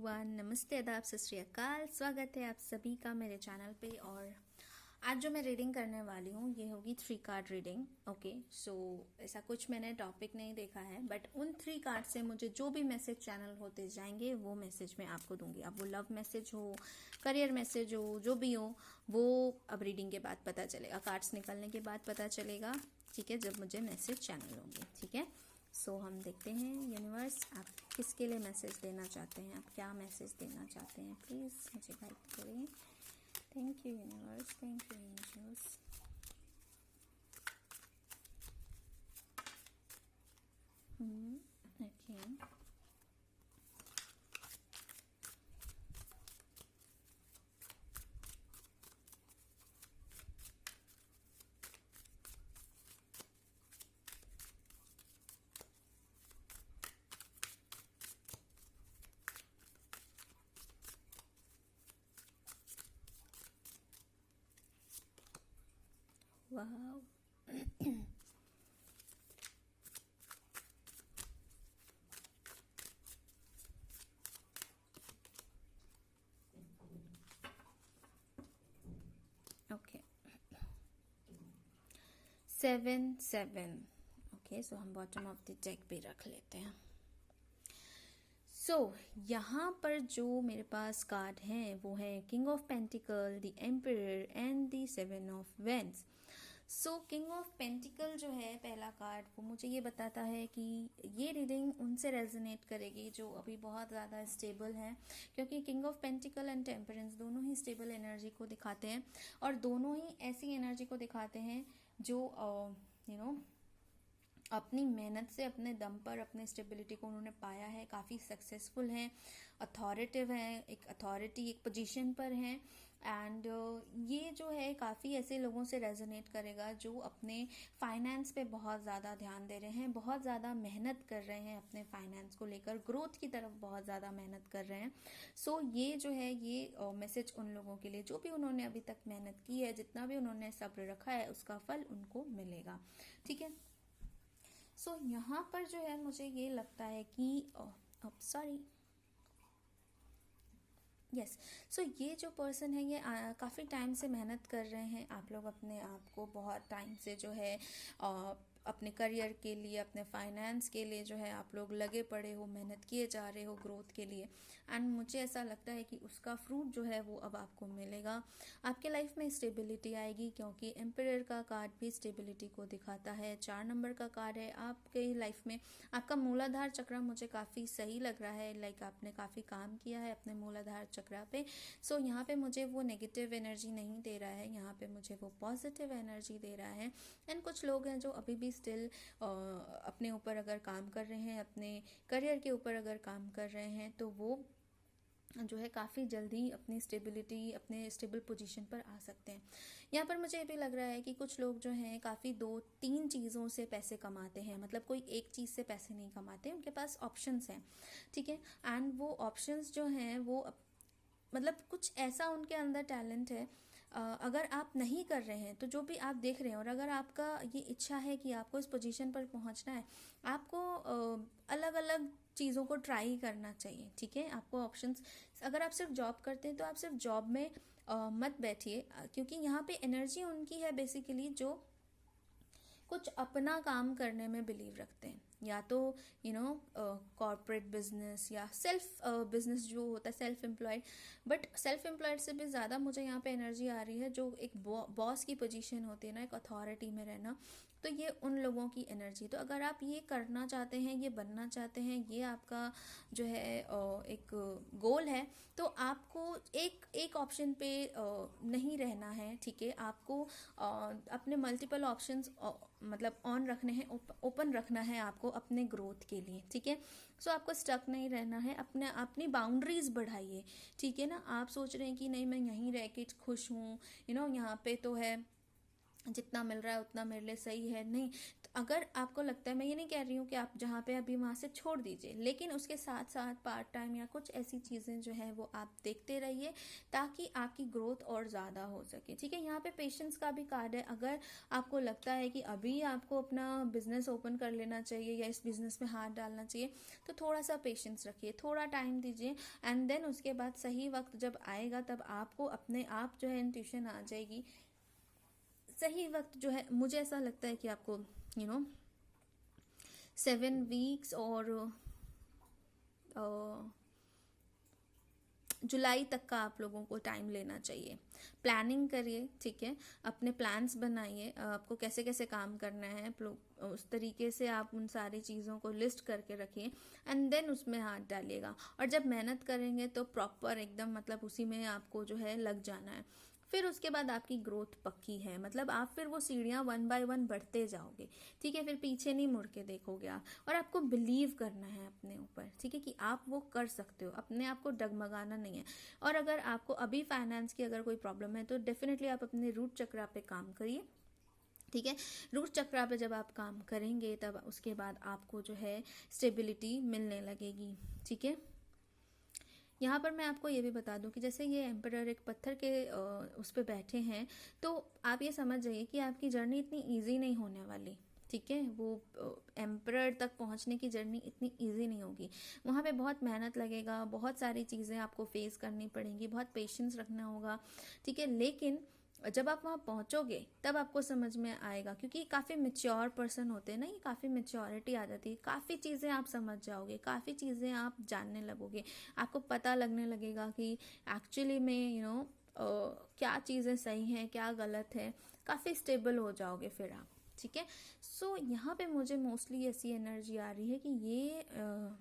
Everyone, नमस्ते, आदाब, सत श्री अकाल। स्वागत है आप सभी का मेरे चैनल पे। और आज जो मैं रीडिंग करने वाली हूँ ये होगी 3 कार्ड रीडिंग। ओके, सो ऐसा कुछ मैंने टॉपिक नहीं देखा है, बट उन 3 कार्ड से मुझे जो भी मैसेज चैनल होते जाएंगे वो मैसेज मैं आपको दूंगी। अब वो लव मैसेज हो, करियर मैसेज हो, जो भी हो वो अब रीडिंग के बाद पता चलेगा, कार्ड्स निकलने के बाद पता चलेगा। ठीक है, जब मुझे मैसेज चैनल होंगे। ठीक है, सो हम देखते हैं यूनिवर्स आप किसके लिए मैसेज देना चाहते हैं, आप क्या मैसेज देना चाहते हैं, प्लीज़ मुझे गाइड करें। Thank you universe, thank you angels. Okay, wow. Okay, 7 okay, so हम बॉटम ऑफ द डेक पे रख लेते हैं। यहाँ पर जो मेरे पास कार्ड हैं वो है king of pentacle, the emperor and the 7 of wands. King of pentacle जो है पहला कार्ड, वो मुझे ये बताता है कि ये रीडिंग उनसे रेजोनेट करेगी जो अभी बहुत ज़्यादा स्टेबल हैं, क्योंकि king of pentacle and temperance दोनों ही स्टेबल एनर्जी को दिखाते हैं और दोनों ही ऐसी एनर्जी को दिखाते हैं जो अपनी मेहनत से, अपने दम पर, अपने स्टेबिलिटी को उन्होंने पाया है, काफ़ी सक्सेसफुल हैं, अथॉरिटिव हैं, एक अथॉरिटी, एक पोजीशन पर हैं। एंड ये जो है काफ़ी ऐसे लोगों से रेजोनेट करेगा जो अपने फाइनेंस पे बहुत ज़्यादा ध्यान दे रहे हैं, बहुत ज़्यादा मेहनत कर रहे हैं, अपने फाइनेंस को लेकर ग्रोथ की तरफ बहुत ज़्यादा मेहनत कर रहे हैं। ये जो है ये मैसेज उन लोगों के लिए जो भी उन्होंने अभी तक मेहनत की है, जितना भी उन्होंने सब्र रखा है, उसका फल उनको मिलेगा। ठीक है, यहाँ पर जो है मुझे ये लगता है कि सॉरी, यस, ये जो पर्सन है ये काफ़ी टाइम से मेहनत कर रहे हैं। आप लोग अपने आप को बहुत टाइम से जो है अपने करियर के लिए, अपने फाइनेंस के लिए जो है आप लोग लगे पड़े हो, मेहनत किए जा रहे हो ग्रोथ के लिए। एंड मुझे ऐसा लगता है कि उसका फ्रूट जो है वो अब आपको मिलेगा। आपके लाइफ में स्टेबिलिटी आएगी, क्योंकि एम्परर का कार्ड भी स्टेबिलिटी को दिखाता है। 4 नंबर का कार्ड है। आपके लाइफ में आपका मूलाधार चक्र मुझे काफ़ी सही लग रहा है, लाइक आपने काफ़ी काम किया है अपने मूलाधार चक्र पे। यहाँ पे मुझे वो नेगेटिव एनर्जी नहीं दे रहा है, यहाँ पे मुझे वो पॉजिटिव एनर्जी दे रहा है। एंड कुछ लोग हैं जो अभी भी स्टिल अपने ऊपर अगर काम कर रहे हैं, अपने करियर के ऊपर अगर काम कर रहे हैं, तो वो जो है काफ़ी जल्दी अपनी स्टेबिलिटी, अपने स्टेबल पोजीशन पर आ सकते हैं। यहाँ पर मुझे ये भी लग रहा है कि कुछ लोग जो हैं काफ़ी 2-3 चीज़ों से पैसे कमाते हैं, मतलब कोई एक चीज़ से पैसे नहीं कमाते, उनके पास ऑप्शंस हैं। ठीक है, एंड वो ऑप्शंस जो हैं वो मतलब कुछ ऐसा उनके अंदर टैलेंट है। अगर आप नहीं कर रहे हैं तो जो भी आप देख रहे हैं, और अगर आपका ये इच्छा है कि आपको इस पोजीशन पर पहुंचना है, आपको अलग अलग चीज़ों को ट्राई करना चाहिए। ठीक है, आपको ऑप्शंस, अगर आप सिर्फ जॉब करते हैं तो आप सिर्फ जॉब में मत बैठिए, क्योंकि यहाँ पे एनर्जी उनकी है बेसिकली जो कुछ अपना काम करने में बिलीव रखते हैं, या तो कॉर्पोरेट बिजनेस या सेल्फ बिजनेस जो होता है, self employed. But self employed से भी ज़्यादा मुझे यहाँ पे एनर्जी आ रही है जो एक बॉस की पोजीशन होती है ना, एक अथॉरिटी में रहना, तो ये उन लोगों की एनर्जी। तो अगर आप ये करना चाहते हैं, ये बनना चाहते हैं, ये आपका जो है एक गोल है, तो आपको एक ऑप्शन पे नहीं रहना है। ठीक है, आपको अपने मल्टीपल ऑप्शंस मतलब ऑन रखने हैं, ओपन रखना है आपको अपने ग्रोथ के लिए। ठीक है, आपको स्टक नहीं रहना है, अपनी बाउंड्रीज बढ़ाइए। ठीक है ना, आप सोच रहे हैं कि नहीं मैं यहीं रह के खुश हूँ, यहाँ पे तो है जितना मिल रहा है उतना मेरे लिए सही है, नहीं, तो अगर आपको लगता है, मैं ये नहीं कह रही हूँ कि आप जहाँ पे अभी वहाँ से छोड़ दीजिए, लेकिन उसके साथ साथ पार्ट टाइम या कुछ ऐसी चीज़ें जो है वो आप देखते रहिए ताकि आपकी ग्रोथ और ज़्यादा हो सके। ठीक है, यहाँ पे पेशेंस का भी कार्ड है। अगर आपको लगता है कि अभी आपको अपना बिजनेस ओपन कर लेना चाहिए या इस बिजनेस में हाथ डालना चाहिए, तो थोड़ा सा पेशेंस रखिए, थोड़ा टाइम दीजिए, एंड देन उसके बाद सही वक्त जब आएगा तब आपको अपने आप जो है इंट्यूशन आ जाएगी। सही वक्त जो है, मुझे ऐसा लगता है कि आपको 7 वीक्स और जुलाई तक का आप लोगों को टाइम लेना चाहिए। प्लानिंग करिए, ठीक है, अपने प्लान्स बनाइए, आपको कैसे कैसे काम करना है, उस तरीके से आप उन सारी चीज़ों को लिस्ट करके रखिए, एंड देन उसमें हाथ डालिएगा। और जब मेहनत करेंगे तो प्रॉपर एकदम मतलब उसी में आपको जो है लग जाना है। फिर उसके बाद आपकी ग्रोथ पक्की है, मतलब आप फिर वो सीढ़ियाँ 1 बाय 1 बढ़ते जाओगे। ठीक है, फिर पीछे नहीं मुड़ के देखोगे आप, और आपको बिलीव करना है अपने ऊपर। ठीक है, कि आप वो कर सकते हो, अपने आप को डगमगाना नहीं है। और अगर आपको अभी फाइनेंस की अगर कोई प्रॉब्लम है तो डेफिनेटली आप अपने रूट चक्रा पे काम करिए। ठीक है, रूट चक्रा पे जब आप काम करेंगे तब उसके बाद आपको जो है स्टेबिलिटी मिलने लगेगी। ठीक है, यहाँ पर मैं आपको ये भी बता दूं कि जैसे ये एम्परर एक पत्थर के उस पर बैठे हैं, तो आप ये समझ जाइए कि आपकी जर्नी इतनी इजी नहीं होने वाली। ठीक है, वो एम्परर तक पहुंचने की जर्नी इतनी इजी नहीं होगी। वहाँ पे बहुत मेहनत लगेगा, बहुत सारी चीज़ें आपको फेस करनी पड़ेंगी, बहुत पेशेंस रखना होगा। ठीक है, लेकिन जब आप वहाँ पहुँचोगे तब आपको समझ में आएगा, क्योंकि काफ़ी मेच्योर पर्सन होते हैं ना, ये काफ़ी मेच्योरिटी आ जाती है, काफ़ी चीज़ें आप समझ जाओगे, काफ़ी चीज़ें आप जानने लगोगे, आपको पता लगने लगेगा कि एक्चुअली में क्या चीज़ें सही हैं क्या गलत है, काफ़ी स्टेबल हो जाओगे फिर आप। ठीक है, सो यहाँ पे मुझे मोस्टली ऐसी एनर्जी आ रही है कि ये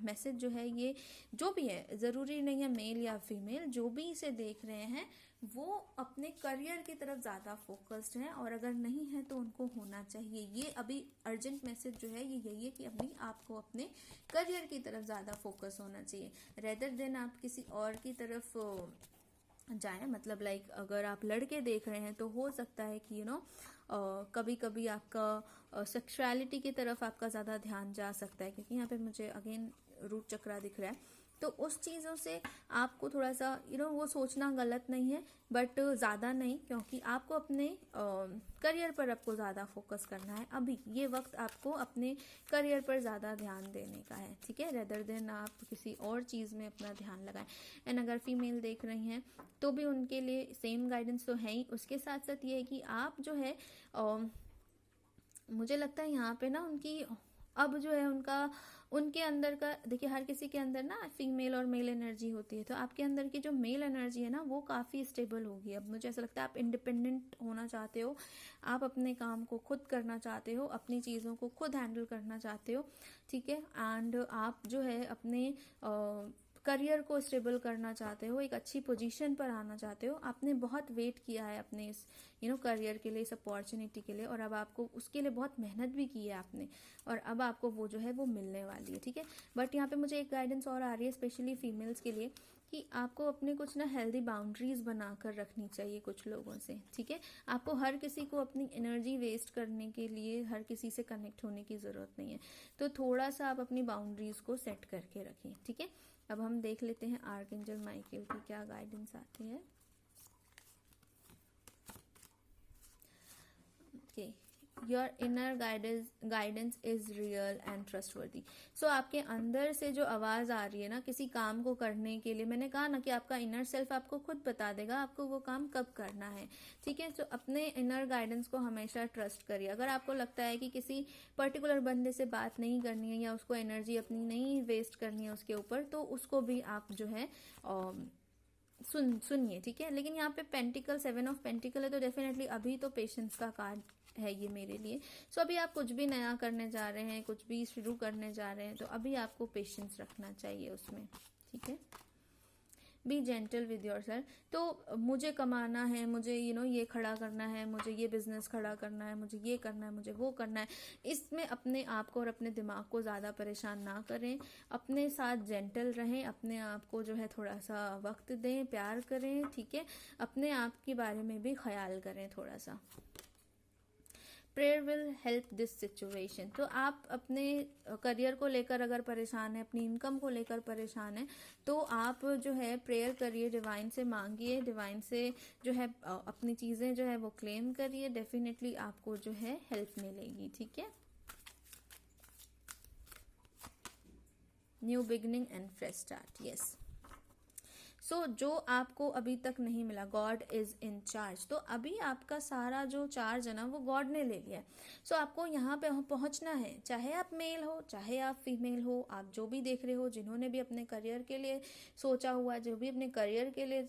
मैसेज जो है, ये जो भी है, ज़रूरी नहीं है मेल या फीमेल, जो भी इसे देख रहे हैं वो अपने करियर की तरफ ज़्यादा फोकस्ड है, और अगर नहीं है तो उनको होना चाहिए। ये अभी अर्जेंट मैसेज जो है ये यही है कि अभी आपको अपने करियर की तरफ ज़्यादा फोकस होना चाहिए, रेदर देन आप किसी और की तरफ जाए। मतलब लाइक अगर आप लड़के देख रहे हैं तो हो सकता है कि कभी कभी आपका सेक्सुअलिटी की तरफ आपका ज़्यादा ध्यान जा सकता है, क्योंकि यहाँ पे मुझे अगेन रूट चक्रा दिख रहा है। तो उस चीज़ों से आपको थोड़ा सा वो सोचना गलत नहीं है, बट ज़्यादा नहीं, क्योंकि आपको अपने करियर पर आपको ज़्यादा फोकस करना है। अभी ये वक्त आपको अपने करियर पर ज़्यादा ध्यान देने का है। ठीक है, रेदर देन आप किसी और चीज़ में अपना ध्यान लगाएं। एंड अगर फीमेल देख रही हैं तो भी उनके लिए सेम गाइडेंस तो है ही, उसके साथ साथ ये है कि आप जो है मुझे लगता है यहाँ पे ना उनकी अब जो है उनके अंदर का, देखिए हर किसी के अंदर ना फीमेल और मेल एनर्जी होती है, तो आपके अंदर की जो मेल एनर्जी है ना वो काफ़ी स्टेबल होगी। अब मुझे ऐसा लगता है आप इंडिपेंडेंट होना चाहते हो, आप अपने काम को खुद करना चाहते हो, अपनी चीज़ों को खुद हैंडल करना चाहते हो। ठीक है, एंड आप जो है अपने करियर को स्टेबल करना चाहते हो, एक अच्छी पोजीशन पर आना चाहते हो। आपने बहुत वेट किया है अपने इस करियर के लिए, इस अपॉर्चुनिटी के लिए, और अब आपको उसके लिए बहुत मेहनत भी की है आपने, और अब आपको वो जो है वो मिलने वाली है। ठीक है, बट यहाँ पे मुझे एक गाइडेंस और आ रही है स्पेशली फीमेल्स के लिए, कि आपको अपने कुछ ना हेल्दी बाउंड्रीज बनाकर रखनी चाहिए कुछ लोगों से। ठीक है, आपको हर किसी को अपनी एनर्जी वेस्ट करने के लिए हर किसी से कनेक्ट होने की ज़रूरत नहीं है, तो थोड़ा सा आप अपनी बाउंड्रीज को सेट करके रखें। ठीक है, अब हम देख लेते हैं आर्कएंजल माइकल की क्या गाइडेंस आती है। Okay, your inner guidance is real and trustworthy. So आपके अंदर से जो आवाज़ आ रही है ना किसी काम को करने के लिए, मैंने कहा ना कि आपका इनर सेल्फ आपको खुद बता देगा आपको वो काम कब करना है। ठीक है, तो अपने इनर गाइडेंस को हमेशा ट्रस्ट करिए। अगर आपको लगता है कि किसी पर्टिकुलर बंदे से बात नहीं करनी है या उसको एनर्जी अपनी नहीं वेस्ट करनी है उसके ऊपर, तो उसको भी आप जो है सुनिए। ठीक है, लेकिन यहाँ पे पेंटिकल 7 ऑफ पेंटिकल है, तो डेफिनेटली अभी तो पेशेंस का कार्ड है ये मेरे लिए। सो अभी आप कुछ भी नया करने जा रहे हैं, कुछ भी शुरू करने जा रहे हैं, तो अभी आपको पेशेंस रखना चाहिए उसमें। ठीक है, B gentle with your self. तो मुझे कमाना है, मुझे ये खड़ा करना है, मुझे ये बिजनेस खड़ा करना है, मुझे ये करना है, मुझे वो करना है, इसमें अपने आप को और अपने दिमाग को ज़्यादा परेशान ना करें, अपने साथ जेंटल रहें, अपने आप को जो है थोड़ा सा वक्त दें, प्यार करें। ठीक है, अपने आप के बारे में भी ख्याल करें थोड़ा सा। Prayer will help this situation. तो आप अपने करियर को लेकर अगर परेशान है, अपनी इनकम को लेकर परेशान है, तो आप जो है प्रेयर करिए, डिवाइन से मांगिए, डिवाइन से जो है अपनी चीज़ें जो है वो क्लेम करिए, डेफिनेटली आपको जो है हेल्प मिलेगी। ठीक है, new beginning and fresh start, yes. So जो आपको अभी तक नहीं मिला, गॉड इज इन चार्ज। तो अभी आपका सारा जो चार्ज है ना वो गॉड ने ले लिया है। सो आपको यहाँ पे पहुँचना है, चाहे आप मेल हो चाहे आप फीमेल हो, आप जो भी देख रहे हो, जिन्होंने भी अपने करियर के लिए सोचा हुआ, जो भी अपने करियर के लिए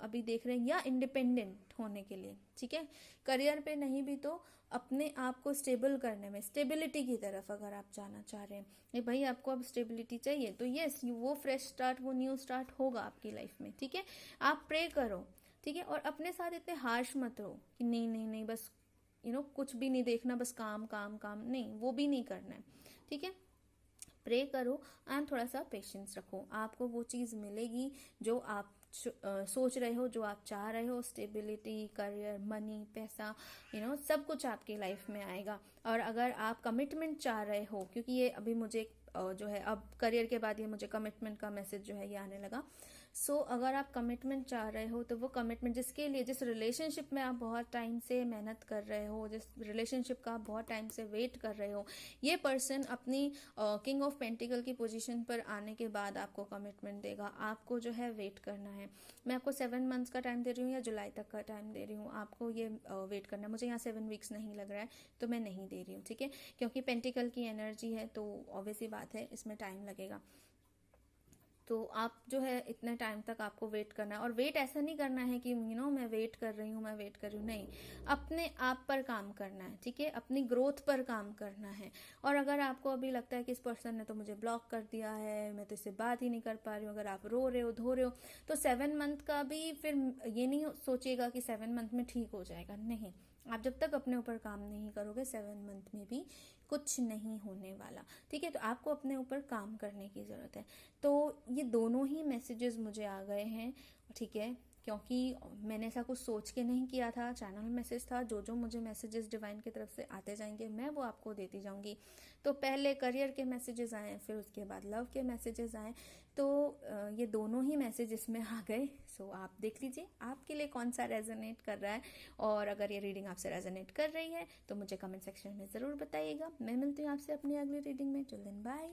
अभी देख रहे हैं, या इंडिपेंडेंट होने के लिए, ठीक है, करियर पे नहीं भी तो अपने आप को स्टेबल करने में, स्टेबिलिटी की तरफ अगर आप जाना चाह रहे हैं, ये भाई आपको अब स्टेबिलिटी चाहिए, तो यस, वो फ्रेश स्टार्ट, वो न्यू स्टार्ट होगा आपकी लाइफ में। ठीक है, आप प्रे करो, ठीक है, और अपने साथ इतने हार्श मत रहो कि नहीं नहीं नहीं बस कुछ भी नहीं देखना, बस काम काम काम, नहीं, वो भी नहीं करना है। ठीक है, प्रे करो एंड थोड़ा सा पेशेंस रखो, आपको वो चीज़ मिलेगी जो आप सोच रहे हो, जो आप चाह रहे हो, स्टेबिलिटी, करियर, मनी, पैसा, सब कुछ आपकी लाइफ में आएगा। और अगर आप कमिटमेंट चाह रहे हो, क्योंकि ये अभी मुझे जो है अब करियर के बाद ये मुझे कमिटमेंट का मैसेज जो है ये आने लगा। सो अगर आप कमिटमेंट चाह रहे हो, तो वो कमिटमेंट जिसके लिए, जिस रिलेशनशिप में आप बहुत टाइम से मेहनत कर रहे हो, जिस रिलेशनशिप का आप बहुत टाइम से वेट कर रहे हो, ये पर्सन अपनी किंग ऑफ पेंटिकल की पोजीशन पर आने के बाद आपको कमिटमेंट देगा। आपको जो है वेट करना है। मैं आपको 7 मंथ्स का टाइम दे रही हूँ या जुलाई तक का टाइम दे रही हूँ, आपको ये वेट करना है। मुझे यहाँ 7 वीक्स नहीं लग रहा है, तो मैं नहीं दे रही हूँ। ठीक है, क्योंकि पेंटिकल की एनर्जी है, तो ऑब्वियसली बात है इसमें टाइम लगेगा। तो आप जो है इतने टाइम तक आपको वेट करना है। और वेट ऐसा नहीं करना है कि मैं वेट कर रही हूँ, मैं वेट कर रही हूँ, नहीं, अपने आप पर काम करना है। ठीक है, अपनी ग्रोथ पर काम करना है। और अगर आपको अभी लगता है कि इस पर्सन ने तो मुझे ब्लॉक कर दिया है, मैं तो इससे बात ही नहीं कर पा रही हूँ, अगर आप रो रहे हो, धो रहे हो, तो 7 मंथ का भी फिर ये नहीं सोचिएगा कि 7 मंथ में ठीक हो जाएगा, नहीं। आप जब तक अपने ऊपर काम नहीं करोगे, 7 मंथ में भी कुछ नहीं होने वाला। ठीक है, तो आपको अपने ऊपर काम करने की ज़रूरत है। तो ये दोनों ही मैसेजेस मुझे आ गए हैं, ठीक है, क्योंकि मैंने ऐसा कुछ सोच के नहीं किया था, चैनल मैसेज था। जो मुझे मैसेजेस डिवाइन की तरफ से आते जाएंगे, मैं वो आपको देती जाऊंगी। तो पहले करियर के मैसेजेस आए, फिर उसके बाद लव के मैसेजेस आए, तो ये दोनों ही मैसेज इसमें आ गए। सो आप देख लीजिए आपके लिए कौन सा रेजोनेट कर रहा है। और अगर ये रीडिंग आपसे रेजोनेट कर रही है तो मुझे कमेंट सेक्शन में ज़रूर बताइएगा। मैं मिलती हूँ आपसे अपनी अगली रीडिंग में। Till then bye.